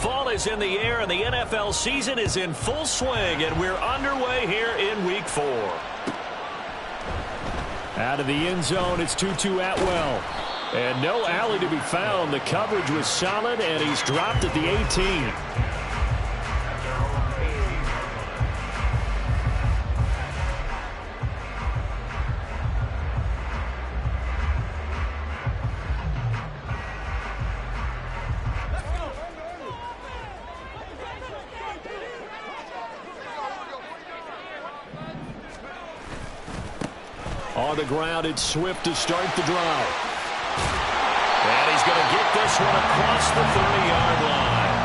Fall is in the air, and the NFL season is in full swing, and we're underway here in Week 4. Out of the end zone, it's Tutu Atwell. And no alley to be found. The coverage was solid, and he's dropped at the 18. On the ground, it's Swift to start the drive. And he's going to get this one across the 30-yard line.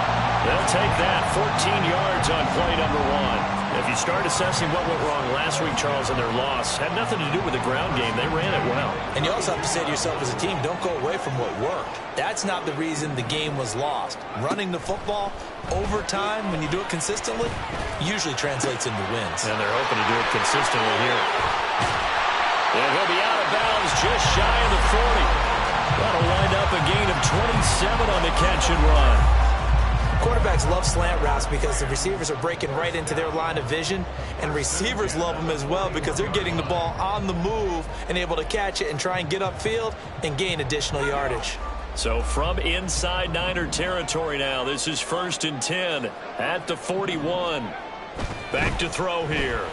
They'll take that 14 yards on play number 1. If you start assessing what went wrong last week, Charles, in their loss, had nothing to do with the ground game. They ran it well. And you also have to say to yourself as a team, don't go away from what worked. That's not the reason the game was lost. Running the football over time, when you do it consistently, usually translates into wins. And they're hoping to do it consistently here. And he'll be out of bounds just shy of the 40. That'll wind up a gain of 27 on the catch and run. Quarterbacks love slant routes because the receivers are breaking right into their line of vision, and receivers love them as well because they're getting the ball on the move and able to catch it and try and get upfield and gain additional yardage. So from inside Niner territory now, this is 1st and 10 at the 41. Back to throw here.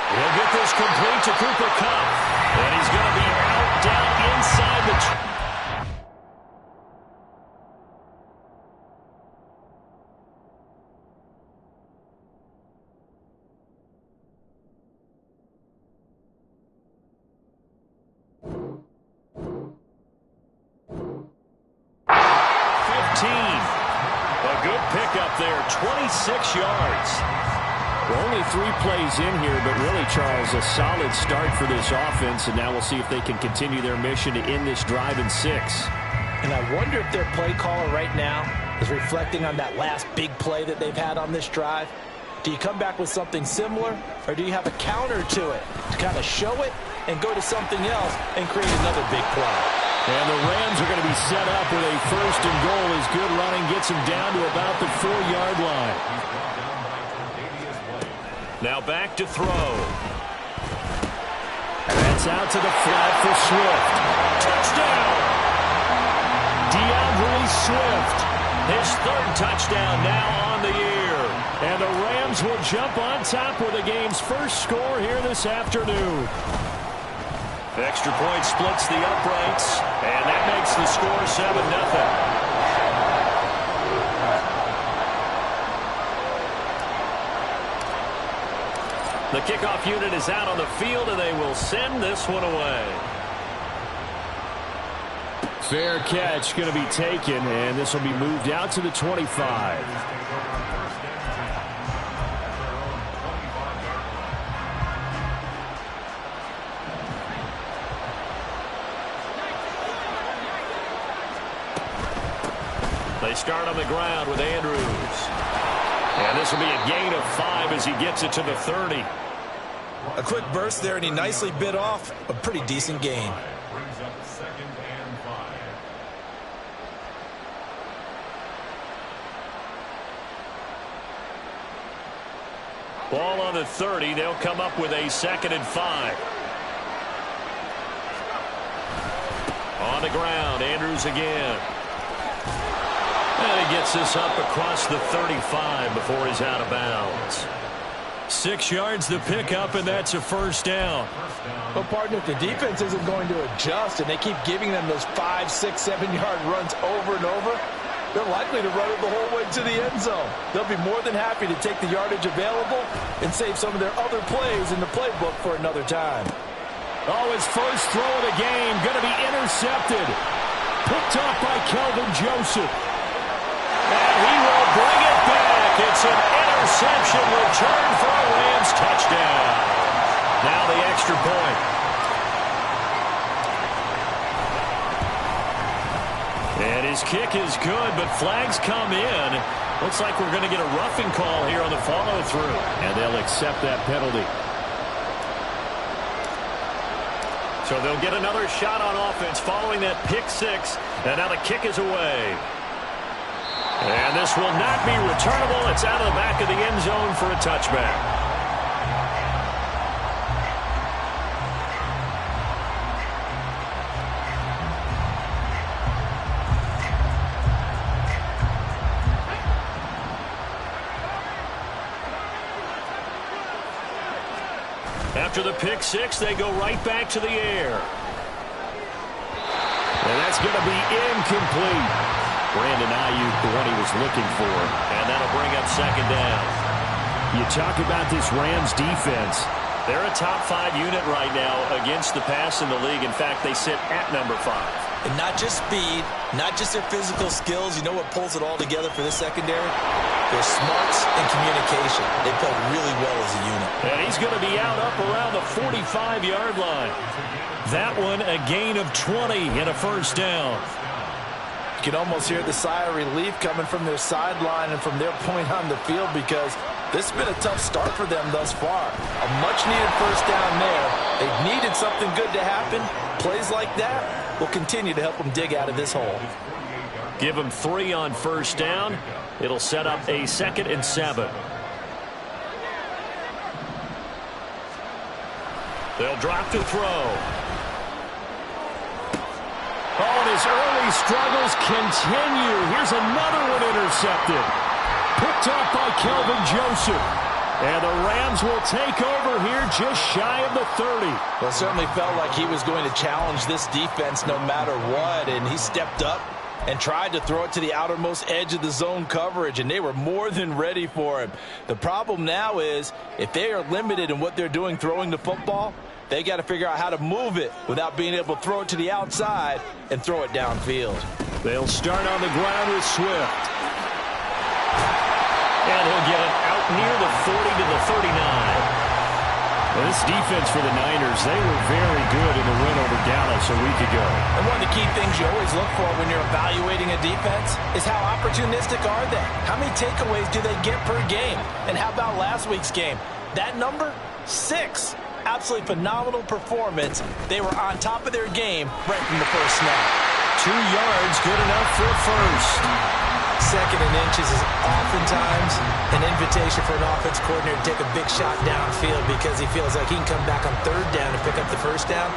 He'll get this complete to Cooper Kupp. And he's going to be out down inside the... A good pickup there, 26 yards. We're only 3 plays in here, but really, Charles, a solid start for this offense, and now we'll see if they can continue their mission to end this drive in 6. And I wonder if their play caller right now is reflecting on that last big play that they've had on this drive. Do you come back with something similar, or do you have a counter to it to kind of show it and go to something else and create another big play? And the Rams are going to be set up with a 1st and goal as good running gets them down to about the 4-yard line. Now back to throw. That's out to the flat for Swift. Touchdown! DeAndre Swift. His 3rd touchdown now on the year. And the Rams will jump on top with the game's first score here this afternoon. Extra point splits the uprights, and that makes the score 7-0. The kickoff unit is out on the field, and they will send this one away. Fair catch going to be taken, and this will be moved out to the 25. They start on the ground with Andrews. And this will be a gain of 5 as he gets it to the 30. A quick burst there, and he nicely bit off a pretty decent gain. Ball on the 30. They'll come up with a 2nd and 5. On the ground, Andrews again. And he gets this up across the 35 before he's out of bounds. 6 yards the pickup, and that's a 1st down. Well, partner, if the defense isn't going to adjust and they keep giving them those 5, 6, 7-yard runs over and over, they're likely to run it the whole way to the end zone. They'll be more than happy to take the yardage available and save some of their other plays in the playbook for another time. Oh, his first throw of the game going to be intercepted. Picked off by Kelvin Joseph. And he will bring it back. It's an interception return for a Rams touchdown. Now the extra point. And his kick is good, but flags come in. Looks like we're going to get a roughing call here on the follow-through. And they'll accept that penalty. So they'll get another shot on offense following that pick six. And now the kick is away. And this will not be returnable. It's out of the back of the end zone for a touchback. After the pick six, they go right back to the air. And that's going to be incomplete. Brandon Ayuk, the one he was looking for. And that'll bring up second down. You talk about this Rams defense. They're a top 5 unit right now against the pass in the league. In fact, they sit at number 5. And not just speed, not just their physical skills. You know what pulls it all together for this secondary? Their smarts and communication. They play really well as a unit. And he's going to be out up around the 45-yard line. That one a gain of 20 and a first down. You can almost hear the sigh of relief coming from their sideline and from their point on the field, because this has been a tough start for them thus far. A much-needed first down there. They've needed something good to happen. Plays like that will continue to help them dig out of this hole. Give them 3 on first down. It'll set up a 2nd and 7. They'll drop to throw. Oh, and his early struggles continue. Here's another one intercepted. Picked off by Kelvin Joseph. And the Rams will take over here just shy of the 30. Well, it certainly felt like he was going to challenge this defense no matter what, and he stepped up and tried to throw it to the outermost edge of the zone coverage, and they were more than ready for him. The problem now is, if they are limited in what they're doing throwing the football, they got to figure out how to move it without being able to throw it to the outside and throw it downfield. They'll start on the ground with Swift. And he'll get it out near the 40 to the 39. Well, this defense for the Niners, they were very good in the win over Dallas a week ago. And one of the key things you always look for when you're evaluating a defense is how opportunistic are they? How many takeaways do they get per game? And how about last week's game? That number? 6. Absolutely phenomenal performance. They were on top of their game right from the first snap. 2 yards, good enough for a first. 2nd and inches is oftentimes an invitation for an offense coordinator to take a big shot downfield because he feels like he can come back on 3rd down and pick up the first down.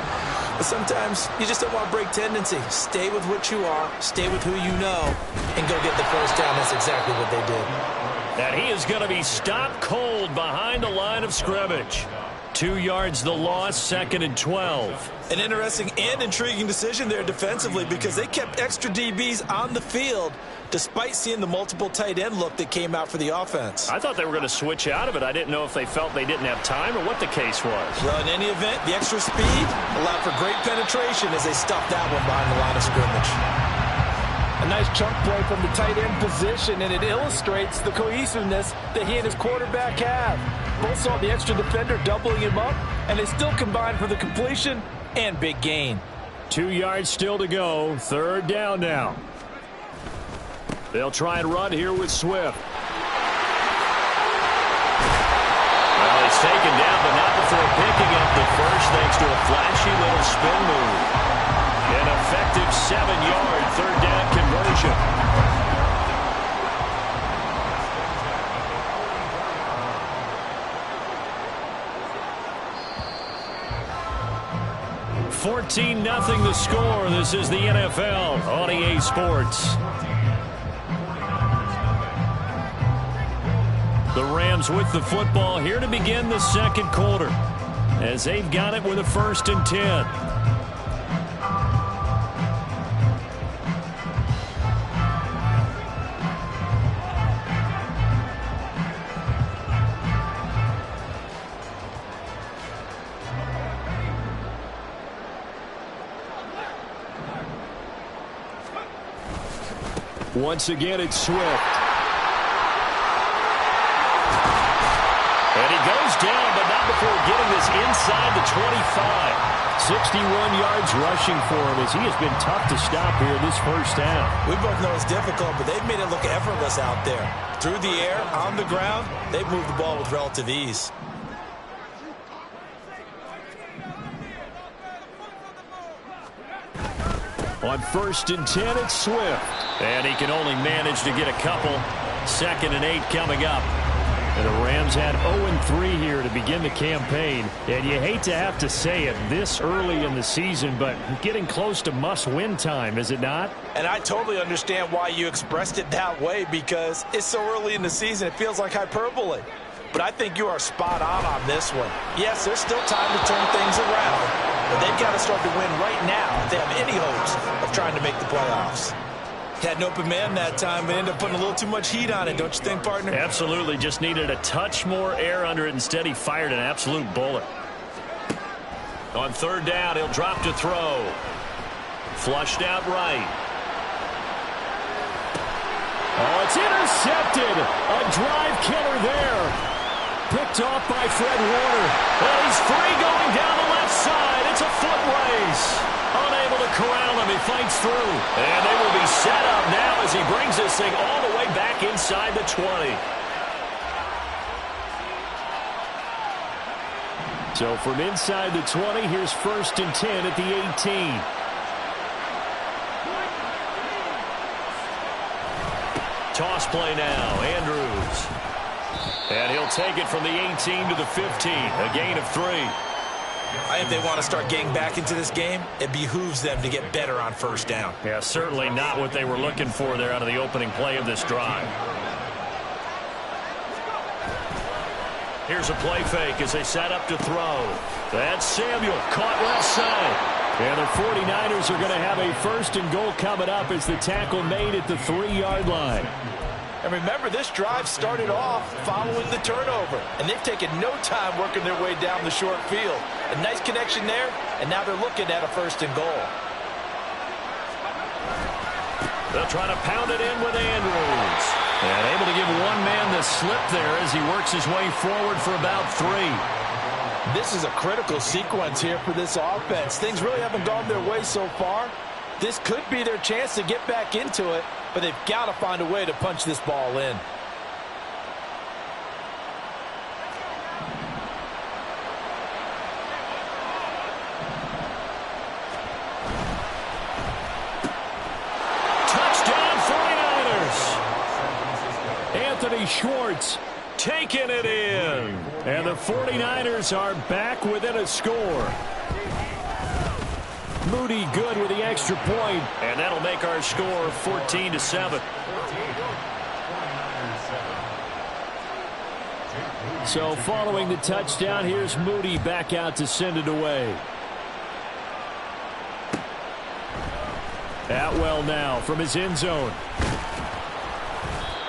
But sometimes you just don't want to break tendency. Stay with what you are, stay with who you know, and go get the first down. That's exactly what they did. And he is going to be stopped cold behind the line of scrimmage. 2 yards the loss, 2nd and 12. An interesting and intriguing decision there defensively because they kept extra DBs on the field despite seeing the multiple tight end look that came out for the offense. I thought they were going to switch out of it. I didn't know if they felt they didn't have time or what the case was. Well, in any event, the extra speed allowed for great penetration as they stuffed that one behind the line of scrimmage. A nice chunk play from the tight end position, and it illustrates the cohesiveness that he and his quarterback have. Both saw the extra defender doubling him up, and they still combined for the completion and big gain. 2 yards still to go. 3rd down now. They'll try and run here with Swift. Well, he's taken down, but not before picking up the first thanks to a flashy little spin move. An effective 7-yard 3rd down conversion. $14-0 the score. This is the NFL on EA Sports. The Rams with the football here to begin the 2nd quarter as they've got it with a 1st and 10. Once again, it's Swift. And he goes down, but not before getting this inside the 25. 61 yards rushing for him as he has been tough to stop here this first down. We both know it's difficult, but they've made it look effortless out there. Through the air, on the ground, they've moved the ball with relative ease. On 1st and 10, it's Swift. And he can only manage to get a couple. 2nd and 8 coming up. And the Rams had 0-3 here to begin the campaign. And you hate to have to say it this early in the season, but getting close to must-win time, is it not? And I totally understand why you expressed it that way, because it's so early in the season, it feels like hyperbole. But I think you are spot on this one. Yes, there's still time to turn things around, but they've got to start to win right now if they have any hopes of trying to make the playoffs. Had an open man that time, but ended up putting a little too much heat on it, don't you think, partner? Absolutely. Just needed a touch more air under it. Instead, he fired an absolute bullet. On 3rd down, he'll drop to throw. Flushed out right. Oh, it's intercepted. A drive killer there. Picked off by Fred Warner. And he's free going down the left side. It's a foot race. Unable to corral him. He fights through. And they will be set up now as he brings this thing all the way back inside the 20. So from inside the 20, here's 1st and 10 at the 18. Toss play now. Andrews. And he'll take it from the 18 to the 15. A gain of 3. I think they want to start getting back into this game. It behooves them to get better on 1st down. Yeah, certainly not what they were looking for there out of the opening play of this drive. Here's a play fake as they set up to throw. That's Samuel, caught left side. And the 49ers are going to have a 1st and goal coming up as the tackle made at the 3-yard line. And remember, this drive started off following the turnover, and they've taken no time working their way down the short field. A nice connection there, and now they're looking at a 1st and goal. They'll try to pound it in with Andrews. And able to give one man the slip there as he works his way forward for about 3. This is a critical sequence here for this offense. Things really haven't gone their way so far. This could be their chance to get back into it, but they've got to find a way to punch this ball in. Touchdown 49ers. Anthony Schwartz taking it in. And the 49ers are back within a score. Moody good with the extra point, and that'll make our score 14-7. So following the touchdown, here's Moody back out to send it away. Atwell now from his end zone.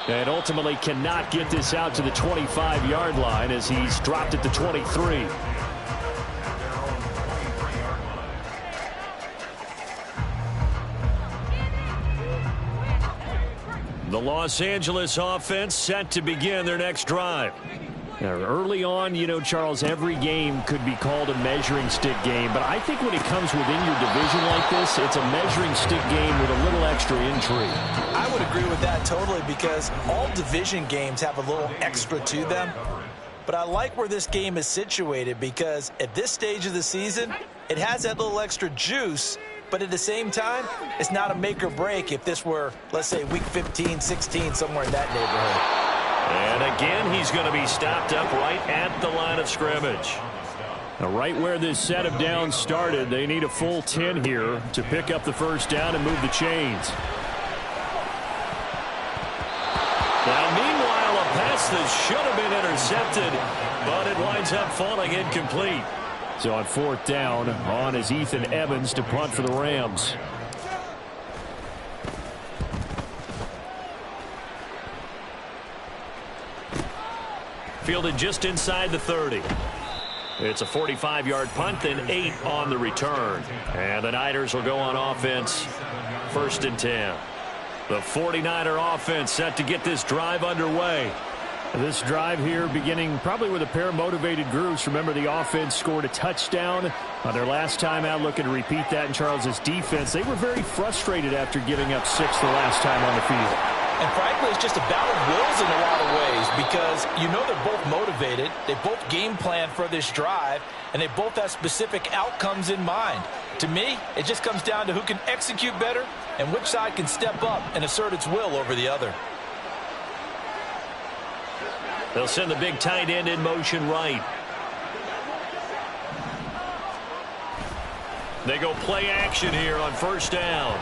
And ultimately cannot get this out to the 25-yard line as he's dropped at the 23. The Los Angeles offense set to begin their next drive. Now, early on, you know, Charles, every game could be called a measuring stick game, but I think when it comes within your division like this, it's a measuring stick game with a little extra intrigue. I would agree with that totally, because all division games have a little extra to them. But I like where this game is situated, because at this stage of the season, it has that little extra juice. But at the same time, it's not a make or break if this were, let's say, week 15, 16, somewhere in that neighborhood. And again, he's going to be stopped up right at the line of scrimmage. Now, right where this set of downs started, they need a full 10 here to pick up the 1st down and move the chains. Now, meanwhile, a pass that should have been intercepted, but it winds up falling incomplete. So on 4th down, on is Ethan Evans to punt for the Rams. Fielded just inside the 30. It's a 45-yard punt, then 8 on the return. And the Niners will go on offense, 1st and 10. The 49er offense set to get this drive underway. This drive here beginning probably with a pair of motivated groups. Remember, the offense scored a touchdown on their last time out, looking to repeat that in Charles's defense. They were very frustrated after giving up 6 the last time on the field. And frankly, it's just a battle of wills in a lot of ways because you know they're both motivated, they both game plan for this drive, and they both have specific outcomes in mind. To me, it just comes down to who can execute better and which side can step up and assert its will over the other. They'll send the big tight end in motion right. They go play action here on first down.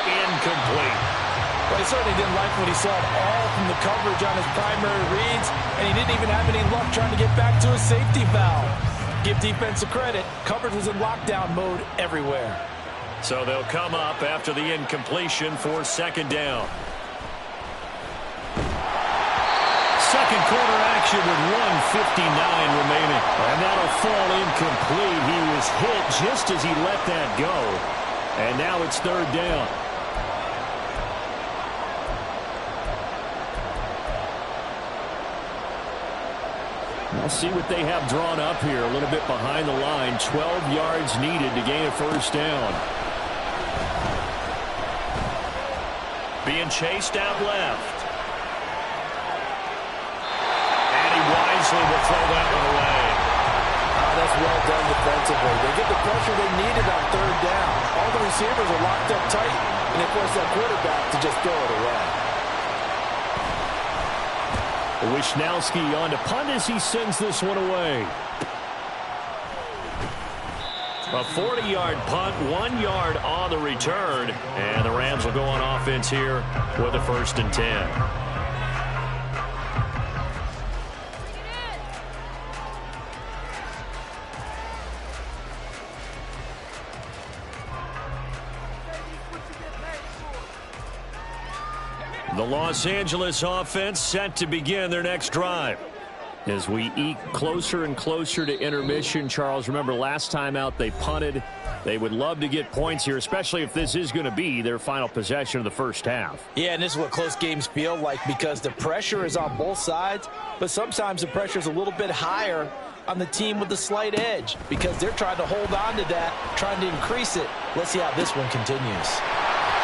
Incomplete. Well, he certainly didn't like what he saw at all from the coverage on his primary reads, and he didn't even have any luck trying to get back to his safety valve. Give defensive credit. Coverage was in lockdown mode everywhere. So they'll come up after the incompletion for second down. Second quarter action with 1:59 remaining. And that'll fall incomplete. He was hit just as he let that go. And now it's third down. We'll see what they have drawn up here. A little bit behind the line. 12 yards needed to gain a first down. Being chased out left. And he wisely will throw that one away. That's well done defensively. They get the pressure they needed on third down. All the receivers are locked up tight, and they force that quarterback to just throw it away. Wishnowski on to punt as he sends this one away. A 40-yard punt, 1 yard on the return. And the Rams will go on offense here with a 1st and 10. The Los Angeles offense set to begin their next drive. As we eke closer and closer to intermission, Charles, remember last time out they punted. They would love to get points here, especially if this is going to be their final possession of the first half. Yeah, and this is what close games feel like because the pressure is on both sides, but sometimes the pressure is a little bit higher on the team with the slight edge because they're trying to hold on to that, trying to increase it. Let's see how this one continues.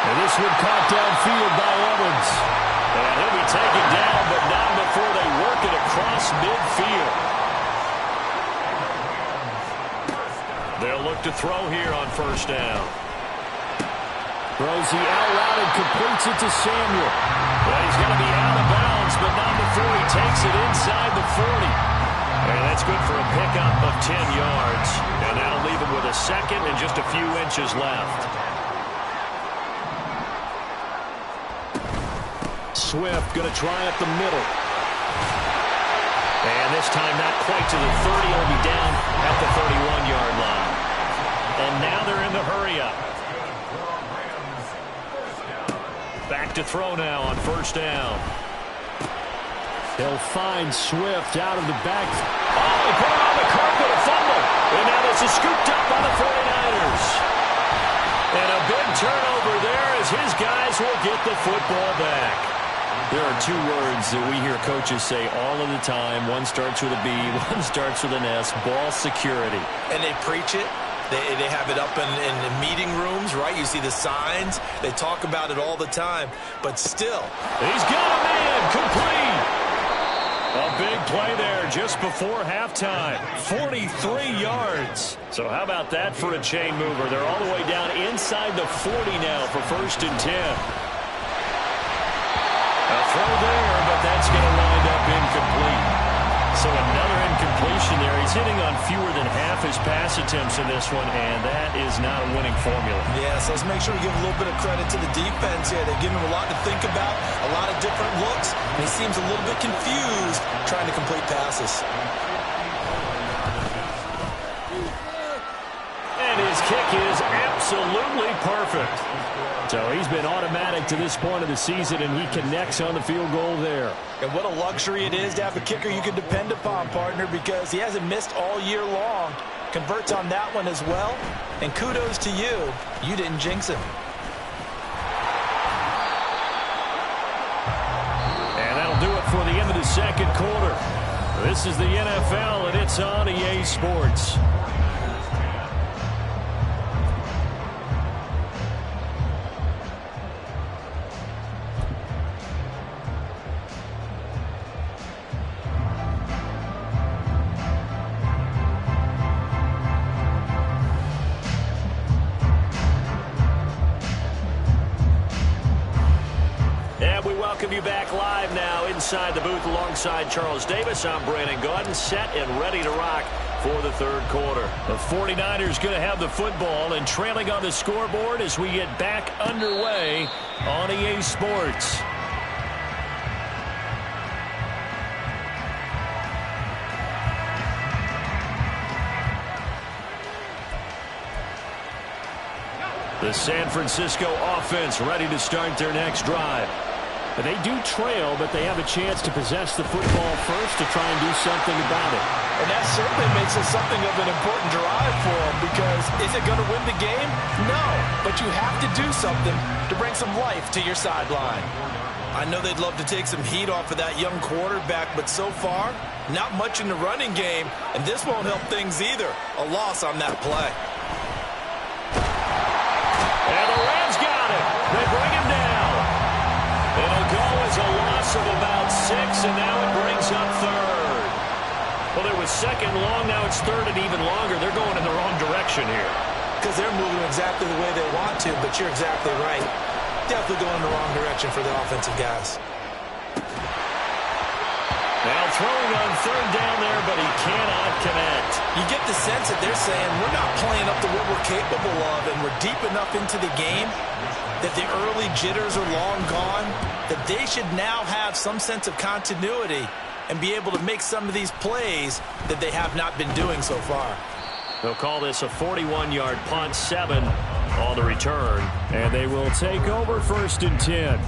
And this one caught downfield by Evans. And he'll be taken down, but not before they work it across midfield. They'll look to throw here on first down. Throws the out route and completes it to Samuel. Well, he's going to be out of bounds, but not before he takes it inside the 40. And that's good for a pickup of 10 yards. And that'll leave him with a second and just a few inches left. Swift going to try up the middle. And this time not quite to the 30. He'll be down at the 31-yard line. And now they're in the hurry-up. Back to throw now on first down. He'll find Swift out of the back. Oh, he put it on the carpet, a fumble. And now this is scooped up by the 49ers. And a big turnover there as his guys will get the football back. There are two words that we hear coaches say all of the time. One starts with a B, one starts with an S, ball security. And they preach it. They have it up in the meeting rooms, right? You see the signs. They talk about it all the time. But still. He's got a man, complete. A big play there just before halftime. 43 yards. So how about that for a chain mover? They're all the way down inside the 40 now for 1st and 10. A throw there, but that's going to wind up incomplete. So another incompletion there. He's hitting on fewer than half his pass attempts in this one, and that is not a winning formula. Yeah, so let's make sure we give a little bit of credit to the defense here. They've given him a lot to think about, a lot of different looks, and he seems a little bit confused trying to complete passes. And his kick is absolutely perfect. So he's been automatic to this point of the season, and he connects on the field goal there. And what a luxury it is to have a kicker you can depend upon, partner, because he hasn't missed all year long. Converts on that one as well. And kudos to you. You didn't jinx him. And that'll do it for the end of the second quarter. This is the NFL, and it's on EA Sports. welcome you back live now inside the booth alongside Charles Davis. I'm Brandon Gaudin, set and ready to rock for the third quarter. The 49ers going to have the football and trailing on the scoreboard as we get back underway on EA Sports. The San Francisco offense ready to start their next drive. They do trail, but they have a chance to possess the football first to try and do something about it. And that certainly makes it something of an important drive for them, because is it going to win the game? No, but you have to do something to bring some life to your sideline. I know they'd love to take some heat off of that young quarterback, but so far, not much in the running game, and this won't help things either. A loss on that play. And the Rams got it. They bring him down. It'll go as a loss of about 6, and now it brings up third. Well, it was second long. Now it's third and even longer. They're going in the wrong direction here. Because they're moving exactly the way they want to, but you're exactly right. Definitely going in the wrong direction for the offensive guys. Now throwing on third down there, but he cannot connect. You get the sense that they're saying we're not playing up to what we're capable of, and we're deep enough into the game that the early jitters are long gone, that they should now have some sense of continuity and be able to make some of these plays that they have not been doing so far. They'll call this a 41-yard punt, 7 on the return, and they will take over 1st and 10.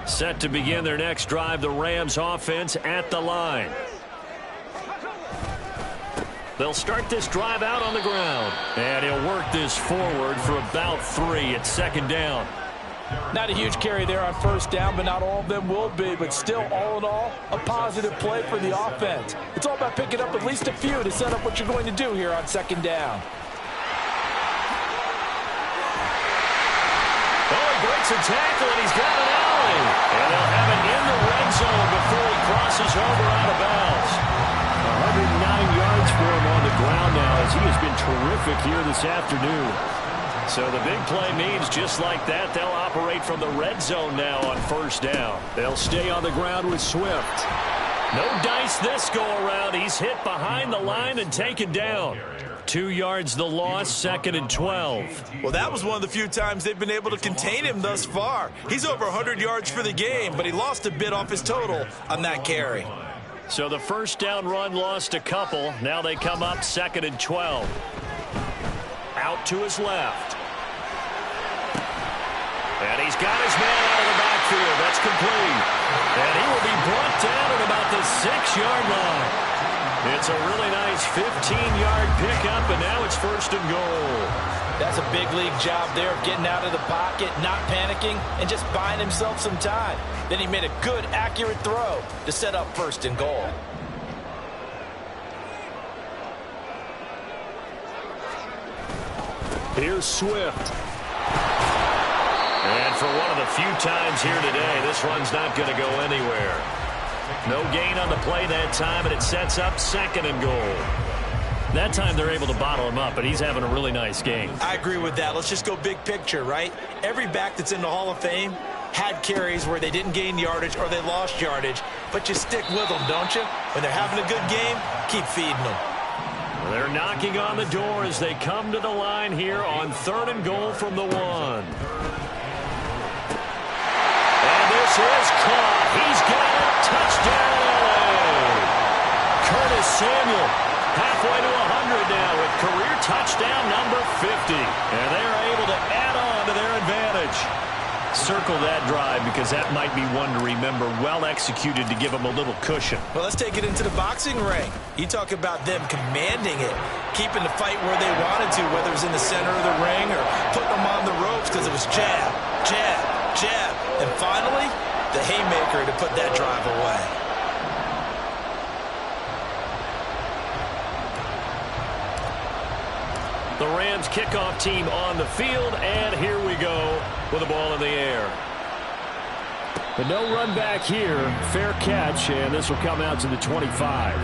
Set to begin their next drive, the Rams offense at the line. They'll start this drive out on the ground. And he'll work this forward for about 3 at 2nd down. Not a huge carry there on 1st down, but not all of them will be. But still, all in all, a positive play for the offense. It's all about picking up at least a few to set up what you're going to do here on 2nd down. Oh, he breaks a tackle, and he's got an alley. And they'll have it in the red zone before he crosses over out of bounds. 109 yards for him on the ground now, as he has been terrific here this afternoon. So the big play means just like that, they'll operate from the red zone now on 1st down. They'll stay on the ground with Swift. No dice this go around. He's hit behind the line and taken down. 2 yards the loss, 2nd and 12. Well, that was one of the few times they've been able to contain him thus far. He's over 100 yards for the game, but he lost a bit off his total on that carry. So the 1st down run lost a couple. Now they come up 2nd and 12. Out to his left. And he's got his man out of the backfield. That's complete. And he will be brought down at about the 6-yard line. It's a really nice 15-yard pickup, and now it's 1st and goal. That's a big league job there of getting out of the pocket, not panicking, and just buying himself some time. Then he made a good, accurate throw to set up 1st and goal. Here's Swift. And for one of the few times here today, this run's not going to go anywhere. No gain on the play that time, and it sets up 2nd and goal. That time they're able to bottle him up, but he's having a really nice game. I agree with that. Let's just go big picture, right? Every back that's in the Hall of Fame had carries where they didn't gain yardage or they lost yardage, but you stick with them, don't you? When they're having a good game, keep feeding them. They're knocking on the door as they come to the line here on 3rd and goal from the 1. And this is caught. He's got it. Touchdown, LA. Curtis Samuel halfway to 100 now with career touchdown number 50. And they're able to add on to their advantage. Circle that drive because that might be one to remember. Well executed to give them a little cushion. Well, let's take it into the boxing ring. You talk about them commanding it, keeping the fight where they wanted to, whether it was in the center of the ring or putting them on the ropes because it was jab, jab, jab. And finally, the haymaker to put that drive away. The Rams kickoff team on the field, and here we go with the ball in the air. But no run back here. Fair catch, and this will come out to the 25.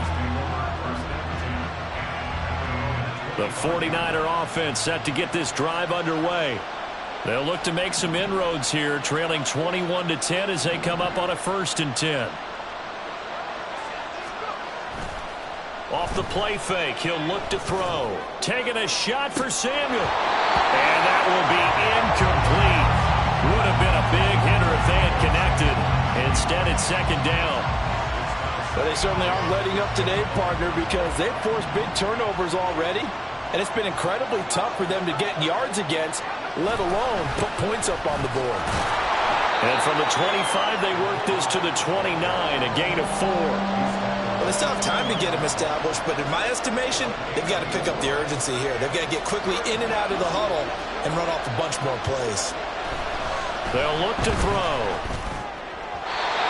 The 49er offense set to get this drive underway. They'll look to make some inroads here, trailing 21-10 as they come up on a 1st and 10. Off the play fake, he'll look to throw. Taking a shot for Samuel. And that will be incomplete. Would have been a big hitter if they had connected. Instead, it's 2nd down. But they certainly aren't letting up today, partner, because they've forced big turnovers already. And it's been incredibly tough for them to get yards against, let alone put points up on the board. And from the 25, they work this to the 29, a gain of 4. Well, they still have time to get him established, but in my estimation, they've got to pick up the urgency here. They've got to get quickly in and out of the huddle and run off a bunch more plays. They'll look to throw.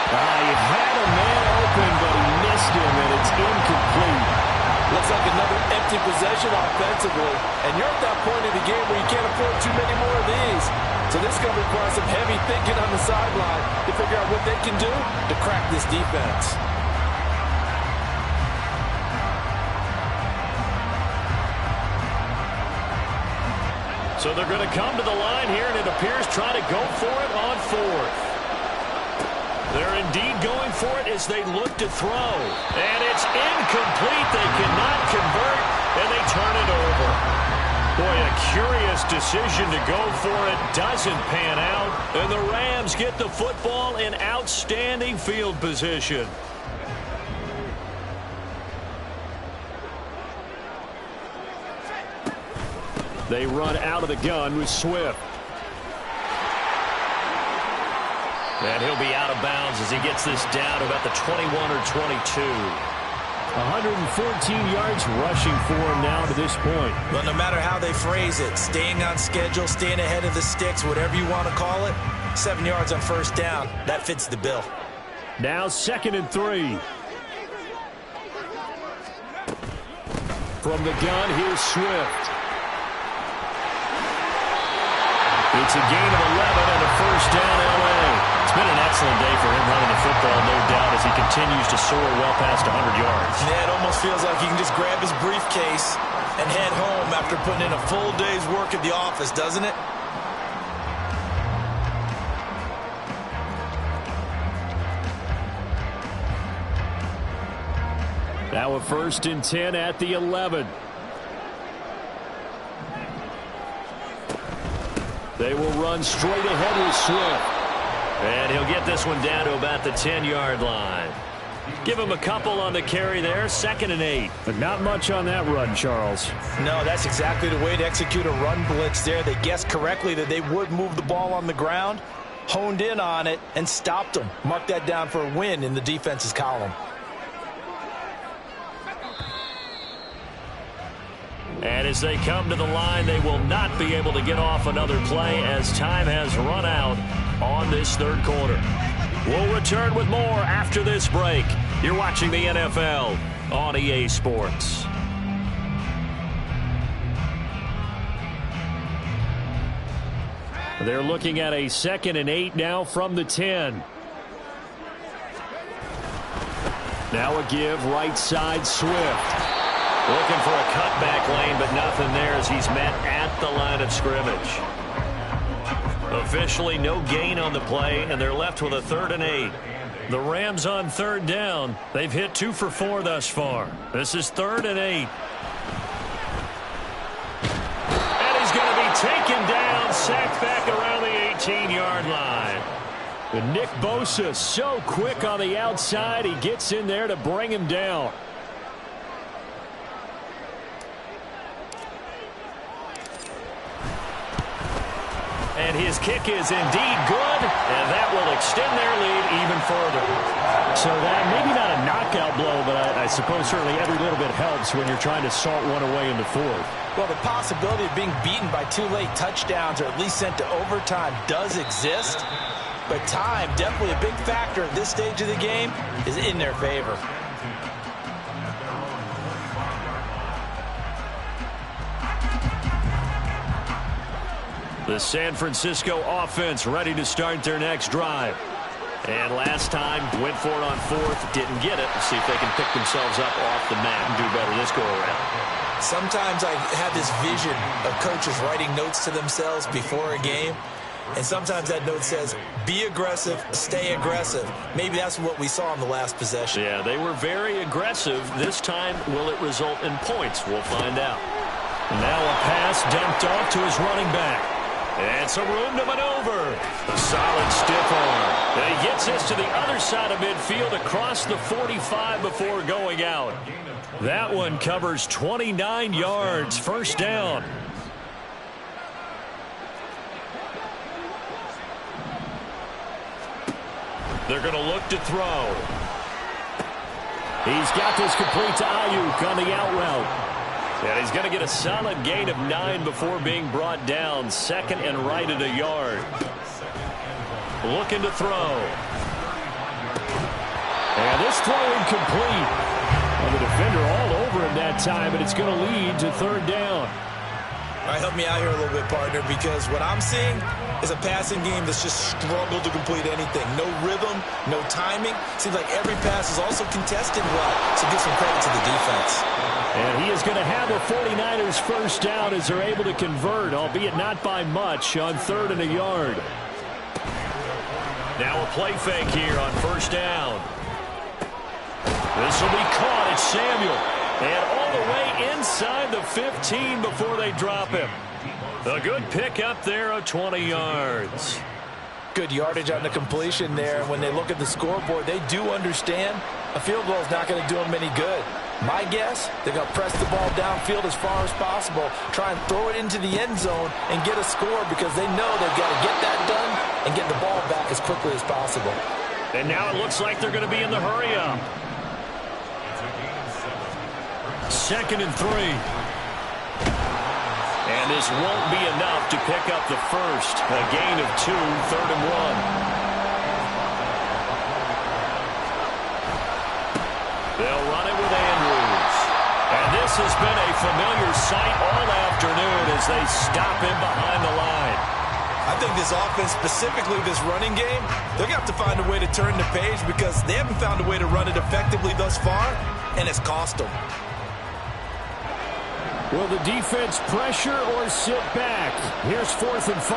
He had a man open, but he missed him, and it's incomplete. Looks like another empty possession offensively, and you're at that point in the game where you can't afford too many more of these. So this is going to require some heavy thinking on the sideline to figure out what they can do to crack this defense. So they're going to come to the line here, and it appears trying to go for it on 4th. They're indeed going for it as they look to throw. And it's incomplete. They cannot convert, and they turn it over. Boy, a curious decision to go for it. Doesn't pan out. And the Rams get the football in outstanding field position. They run out of the gun with Swift. And he'll be out of bounds as he gets this down to about the 21 or 22. 114 yards rushing for him now to this point. Well, no matter how they phrase it, staying on schedule, staying ahead of the sticks, whatever you want to call it, 7 yards on 1st down, that fits the bill. Now 2nd and 3. From the gun, here's Swift. It's a gain of 11 and a 1st down, L.A. It's been an excellent day for him running the football, no doubt, as he continues to soar well past 100 yards. Yeah, it almost feels like he can just grab his briefcase and head home after putting in a full day's work at the office, doesn't it? Now a 1st and 10 at the 11. They will run straight ahead with Swift. And he'll get this one down to about the 10-yard line. Give him a couple on the carry there, 2nd and 8. But not much on that run, Charles. No, that's exactly the way to execute a run blitz there. They guessed correctly that they would move the ball on the ground, honed in on it, and stopped them. Mark that down for a win in the defense's column. And as they come to the line, they will not be able to get off another play as time has run out on this 3rd quarter. We'll return with more after this break. You're watching the NFL on EA Sports. They're looking at a 2nd and 8 now from the 10. Now a give right side Swift. Looking for a cutback lane, but nothing there as he's met at the line of scrimmage. Officially no gain on the play, and they're left with a 3rd and 8. The Rams on 3rd down. They've hit 2 for 4 thus far. This is 3rd and 8. And he's going to be taken down, sacked back around the 18-yard line. And Nick Bosa so quick on the outside, he gets in there to bring him down. And his kick is indeed good, and that will extend their lead even further. So that maybe not a knockout blow, but I suppose certainly every little bit helps when you're trying to salt one away in the 4th. Well, the possibility of being beaten by 2 late touchdowns or at least sent to overtime does exist, but time, definitely a big factor at this stage of the game, is in their favor. The San Francisco offense ready to start their next drive. And last time, went for it on fourth, didn't get it. See if they can pick themselves up off the mat and do better this go-around. Sometimes I have this vision of coaches writing notes to themselves before a game, and sometimes that note says, be aggressive, stay aggressive. Maybe that's what we saw in the last possession. Yeah, they were very aggressive. This time, will it result in points? We'll find out. Now a pass dumped off to his running back. And some room to maneuver. A solid stiff arm. And he gets this to the other side of midfield across the 45 before going out. That one covers 29 yards. First down. They're going to look to throw. He's got this complete to Ayuk on the out route. And he's going to get a solid gain of 9 before being brought down. Second and right at a yard. Looking to throw. And this throw incomplete. And the defender all over him that time, and it's going to lead to third down. All right, help me out here a little bit, partner, because what I'm seeing is a passing game that's just struggled to complete anything. No rhythm, no timing. Seems like every pass is also contested well, so give some credit to the defense. And he is going to have the 49ers first down as they're able to convert, albeit not by much, on third and a yard. Now a play fake here on first down. This will be caught. It's Samuel. And all the way inside the 15 before they drop him. A good pick up there of 20 yards. Good yardage on the completion there. And when they look at the scoreboard, they do understand a field goal is not going to do them any good. My guess, they're going to press the ball downfield as far as possible, try and throw it into the end zone and get a score because they know they've got to get that done and get the ball back as quickly as possible. And now it looks like they're going to be in the hurry-up. Second and 3. And this won't be enough to pick up the first. A gain of 2, third and 1. They'll run it with Andrews. And this has been a familiar sight all afternoon as they stop him behind the line. I think this offense, specifically this running game, they're going to have to find a way to turn the page because they haven't found a way to run it effectively thus far, and it's cost them. Will the defense pressure or sit back? Here's 4th and 5.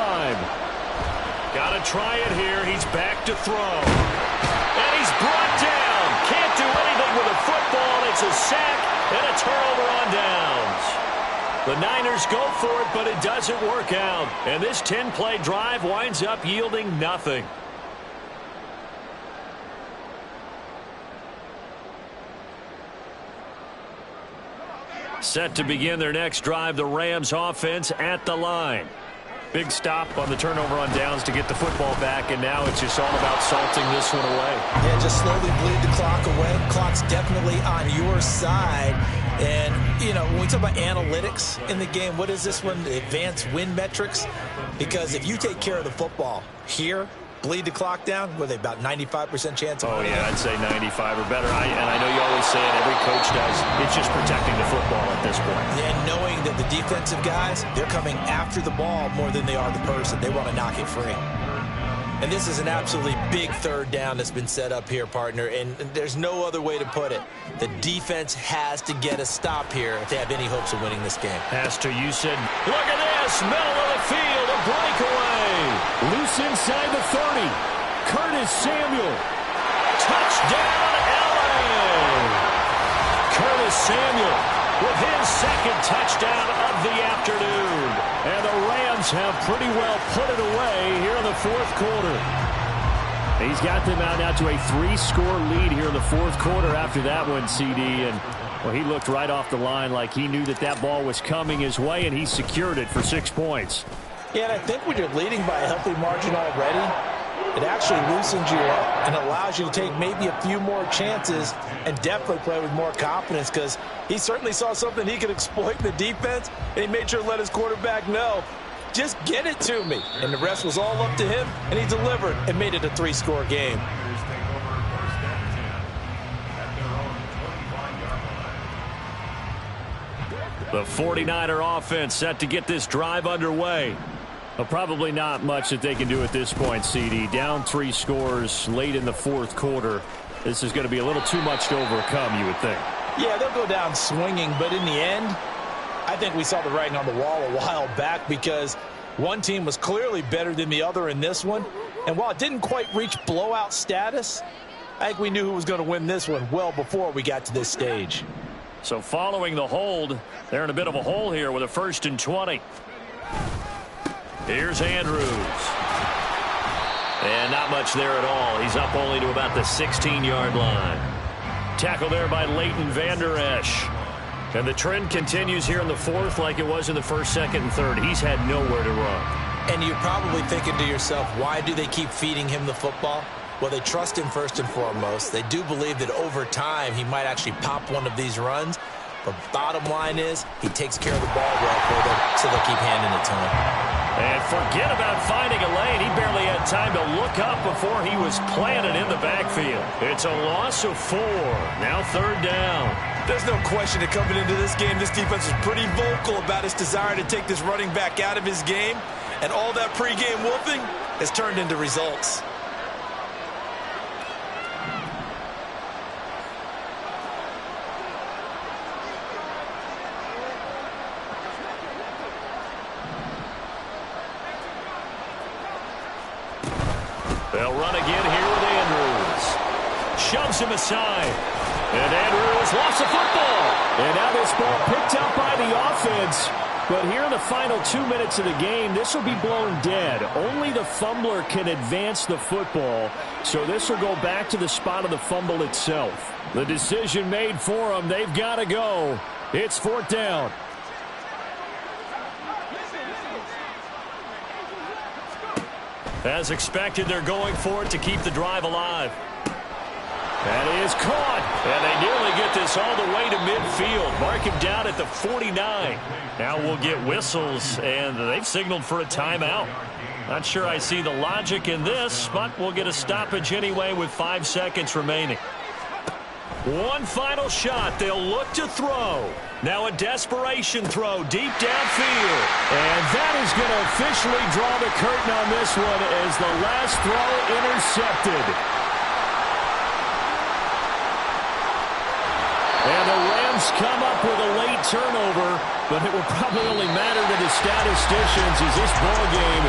Got to try it here. He's back to throw. And he's brought down. Can't do anything with a football. It's a sack and a turnover on downs. The Niners go for it, but it doesn't work out. And this 10-play drive winds up yielding nothing. Set to begin their next drive, the Rams offense at the line. Big stop on the turnover on downs to get the football back, and now it's just all about salting this one away. Yeah, just slowly bleed the clock away. Clock's definitely on your side. And, you know, when we talk about analytics in the game, what is this one? Advanced win metrics? Because if you take care of the football here, bleed the clock down, were they about 95% chance of winning? Oh, yeah, I'd say 95 or better. And I know you always say it, every coach does. It's just protecting the football at this point. And knowing that the defensive guys, they're coming after the ball more than they are the person. They want to knock it free. And this is an absolutely big third down that's been set up here, partner, and there's no other way to put it. The defense has to get a stop here if they have any hopes of winning this game. As to you said, look at this, middle of the field, a breakaway. Loose inside the 30. Curtis Samuel. Touchdown, LA. Curtis Samuel with his second touchdown of the afternoon. And the Rams have pretty well put it away here in the fourth quarter. He's got them out now to a 3-score lead here in the fourth quarter after that one, CD. And, well, he looked right off the line like he knew that that ball was coming his way, and he secured it for 6 points. Yeah, and I think when you're leading by a healthy margin already, it actually loosens you up and allows you to take maybe a few more chances and definitely play with more confidence because he certainly saw something he could exploit in the defense, and he made sure to let his quarterback know, just get it to me. And the rest was all up to him, and he delivered and made it a 3-score game. The 49er offense set to get this drive underway. Well, probably not much that they can do at this point, CD. Down 3 scores late in the fourth quarter. This is going to be a little too much to overcome, you would think. Yeah, they'll go down swinging, but in the end, I think we saw the writing on the wall a while back because one team was clearly better than the other in this one. And while it didn't quite reach blowout status, I think we knew who was going to win this one well before we got to this stage. So following the hold, they're in a bit of a hole here with a 1st and 20. Here's Andrews. And not much there at all. He's up only to about the 16-yard line. Tackle there by Leighton Vander Esch. And the trend continues here in the fourth like it was in the first, second, and third. He's had nowhere to run. And you're probably thinking to yourself, why do they keep feeding him the football? Well, they trust him first and foremost. They do believe that over time he might actually pop one of these runs. But bottom line is he takes care of the ball well for them, so they'll keep handing it to him. And forget about finding a lane. He barely had time to look up before he was planted in the backfield. It's a loss of 4. Now 3rd down. There's no question that coming into this game, this defense is pretty vocal about its desire to take this running back out of his game. And all that pregame wolfing has turned into results. They'll run again here with Andrews. Shoves him aside. And Andrews lost the football. And now this ball picked up by the offense. But here in the final 2 minutes of the game, this will be blown dead. Only the fumbler can advance the football. So this will go back to the spot of the fumble itself. The decision made for them. They've got to go. It's 4th down. As expected, they're going for it to keep the drive alive. That is caught. And they nearly get this all the way to midfield. Mark him down at the 49. Now we'll get whistles, and they've signaled for a timeout. Not sure I see the logic in this, but we'll get a stoppage anyway with 5 seconds remaining. One final shot. They'll look to throw. Now a desperation throw deep downfield. And that is going to officially draw the curtain on this one as the last throw intercepted. And the Rams come up with a late turnover, but it will probably only matter to the statisticians as this ball game